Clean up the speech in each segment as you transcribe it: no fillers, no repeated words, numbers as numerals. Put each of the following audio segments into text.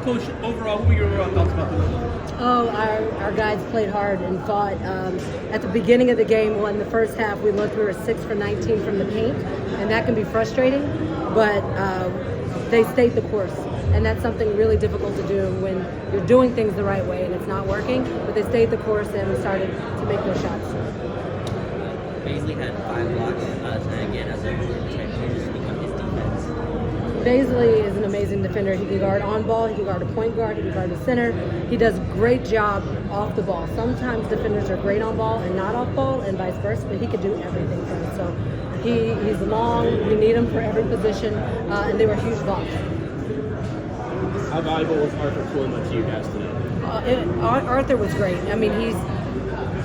Coach, overall, what were your overall thoughts about the game? Oh, our guys played hard and fought. At the beginning of the game, in the first half, we were 6 for 19 from the paint, and that can be frustrating, but they stayed the course. And that's something really difficult to do when you're doing things the right way and it's not working, but they stayed the course and we started to make those shots. Baisley had 5 blocks tonight again as a just become his defense. Baisley is an amazing defender. He can guard on ball, he can guard a point guard, he can guard a center. He does a great job off the ball. Sometimes defenders are great on ball and not off ball and vice versa, but he could do everything for us. So he's long, we need him for every position, and they were huge blocks. How valuable was Arthur Fulham to you guys today? Arthur was great. I mean, he's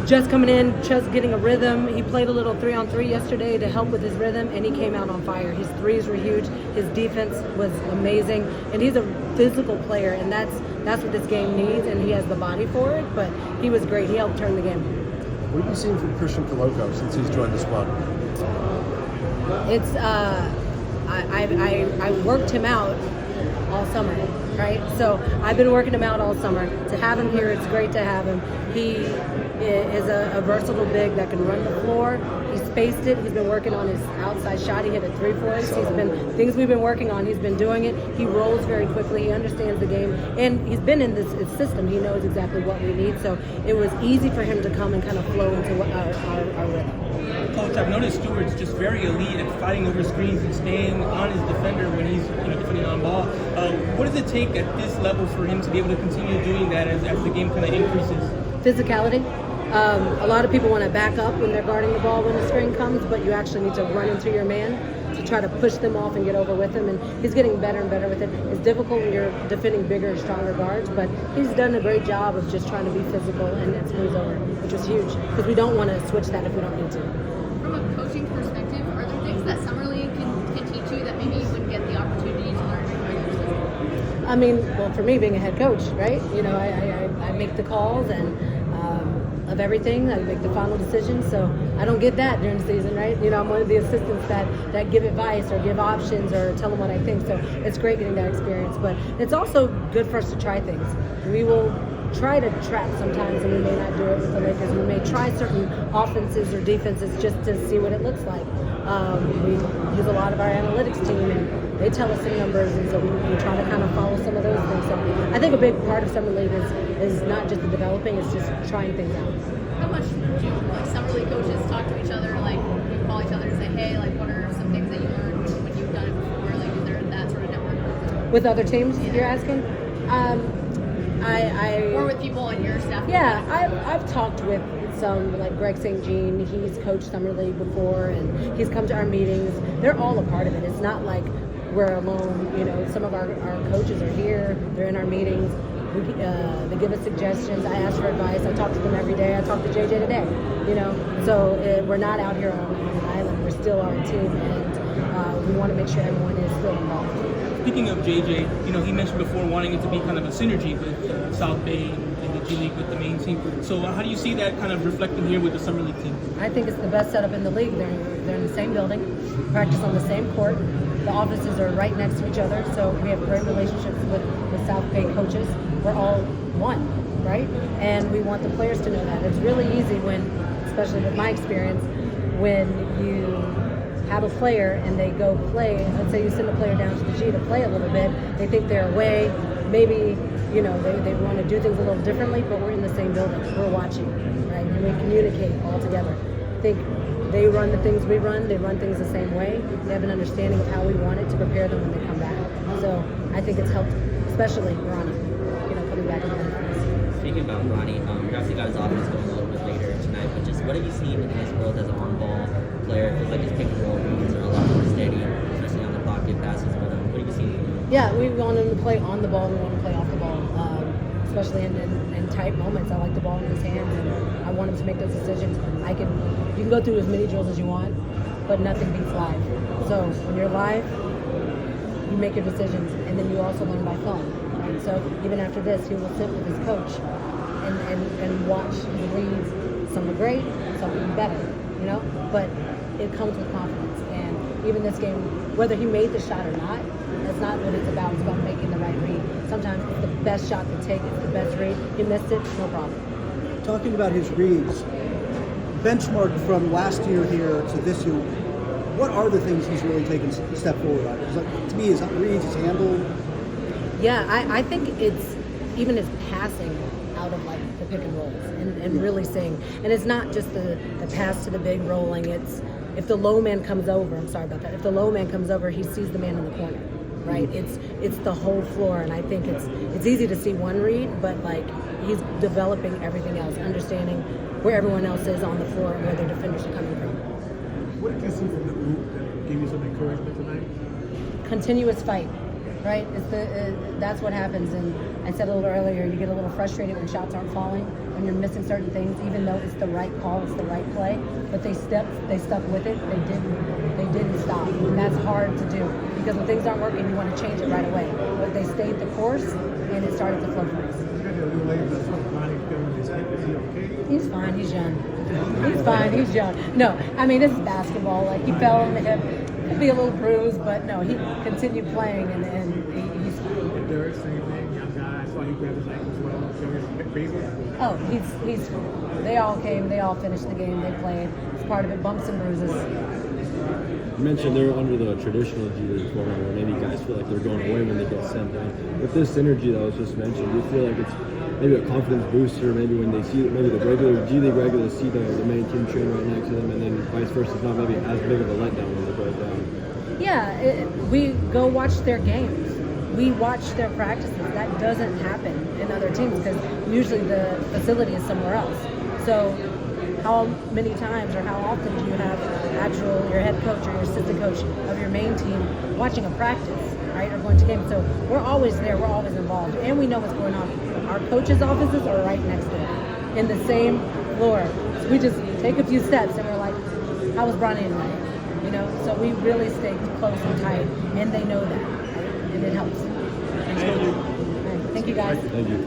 just coming in, just getting a rhythm. He played a little 3-on-3 yesterday to help with his rhythm, and he came out on fire. His threes were huge. His defense was amazing, and he's a physical player, and that's what this game needs, and he has the body for it. But he was great. He helped turn the game. What have you seen from Christian Coloco since he's joined the squad? It's I worked him out all summer, right? So I've been working him out all summer. To have him here, it's great to have him. He is a versatile big that can run the floor. He spaced it. He's been working on his outside shot. He hit it 3 for us. He's been things we've been working on. He's been doing it. He rolls very quickly. He understands the game, and he's been in this system. He knows exactly what we need. So it was easy for him to come and kind of flow into our rhythm. Coach, I've noticed Stewart's just very elite at fighting over screens and staying on his defender when he's defending on ball. What does it take at this level for him to be able to continue doing that as the game kind of increases? Physicality. A lot of people want to back up when they're guarding the ball when the screen comes, but you actually need to run into your man to try to push them off and get over with him, and he's getting better and better with it. It's difficult when you're defending bigger and stronger guards, but he's done a great job of just trying to be physical and smooth over, which is huge, because we don't want to switch that if we don't need to. From a coaching perspective, are there things that Summer League can teach you that maybe you wouldn't get the opportunity to learn in regular season? I mean, well, for me, being a head coach, right? I make the calls and of everything. I make the final decision, so I don't get that during the season, right? I'm one of the assistants that give advice or give options or tell them what I think. So it's great getting that experience, but it's also good for us to try things. We will try to trap sometimes, and we may not do it with the Lakers. We may try certain offenses or defenses just to see what it looks like. We use a lot of our analytics team, and they tell us some numbers, and so we try to kind of follow some of those things. So I think a big part of Summer League is not just the developing, it's just trying things out. How much do Summer League coaches talk to each other, like you call each other and say, hey, like what are some things that you learned when you've done it before? Like is there that sort of network? With other teams, you're asking? Or with people on your staff? Yeah, I've talked with some, like Greg St. Jean. He's coached Summer League before, and he's come to our meetings. They're all a part of it. It's not like we're alone. Some of our coaches are here. They're in our meetings. They give us suggestions. I ask for advice. I talk to them every day. I talk to JJ today. So we're not out here on an island. We're still our team, and we want to make sure everyone is still involved. Speaking of JJ, he mentioned before wanting it to be kind of a synergy with South Bay and the G League with the main team. So how do you see that kind of reflecting here with the Summer League team? I think it's the best setup in the league. They're in the same building, practice on the same court. The offices are right next to each other, so we have great relationships with South Bay coaches. We're all one, right? And we want the players to know that. It's really easy when, especially with my experience, when you have a player and they go play, let's say you send a player down to the G to play a little bit, they think they're away, maybe they want to do things a little differently, but we're in the same building, we're watching, right? And we communicate all together. I think they run the things we run, they run things the same way, they have an understanding of how we want it to prepare them when they come back. So I think it's helped, especially Ronnie, coming back in the Speaking about Ronnie, you obviously got his offense going a little bit later tonight, but just what have you seen in his world as an on-ball player? It feels like his pick and roll moves are a lot more steady, especially on the pocket passes. But what have you seen from him? Yeah, we want him to play on the ball. We want him to play off the ball, especially in tight moments. I like the ball in his hands, and I want him to make those decisions. You can go through as many drills as you want, but nothing beats live. So when you're live, you make your decisions, and then you also learn by film. Right? So even after this, he will sit with his coach and watch his reads. Some are great, some are better, But it comes with confidence. And even this game, whether he made the shot or not, that's not what it's about. It's about making the right read. sometimes it's the best shot to take, it's the best read. He missed it, no problem. Talking about his reads, benchmark from last year here to this year, what are the things he's really taken a step forward on? 'Cause, like, to me, his reads, his handle. Yeah, I think it's even his passing out of like the pick and rolls and really seeing. And it's not just the pass to the big rolling. It's if the low man comes over. I'm sorry about that. If the low man comes over, he sees the man in the corner, right? It's the whole floor, and I think it's easy to see one read, but like he's developing everything else, understanding where everyone else is on the floor and where their defenders are coming from. What did you see from the group that gave you some encouragement tonight? Continuous fight, right? That's what happens. And I said a little earlier, you get a little frustrated when shots aren't falling, when you're missing certain things, even though it's the right call, it's the right play. But they stuck with it. They didn't stop, and that's hard to do because when things aren't working, you want to change it right away. But they stayed the course, and it started to flow for us. You got that little lady that's running, feeling his hip. Is he okay? He's fine. He's young. He's fine. He's young. No, I mean this is basketball. Like he fell on the hip. Could be a little bruised, but no, he continued playing, and he's fine. And Derek, same thing, young guy. I saw he grabbed his ankle as well. Oh, he's. They all came. They all finished the game. They played. It's part of it. Bumps and bruises. You mentioned they're under the traditional G League format where maybe guys feel like they're going away when they get sent down. With this synergy that was just mentioned, do you feel like it's maybe a confidence booster, maybe when they see maybe the regular G League regulars see the main team train right next to them, and then vice versa, it's not maybe as big of a letdown when they go down? Yeah, we go watch their games. We watch their practices. That doesn't happen in other teams because usually the facility is somewhere else. So how many times or how often do you have your head coach or your assistant coach of your main team watching a practice, right, or going to games? So we're always there. We're always involved, and we know what's going on. Our coaches' offices are right next to it, in the same floor. So we just take a few steps, and we're like, "How was Bronny tonight?" You know. So we really stay close and tight, and they know that, right? And it helps. Thank you, guys. Thank you.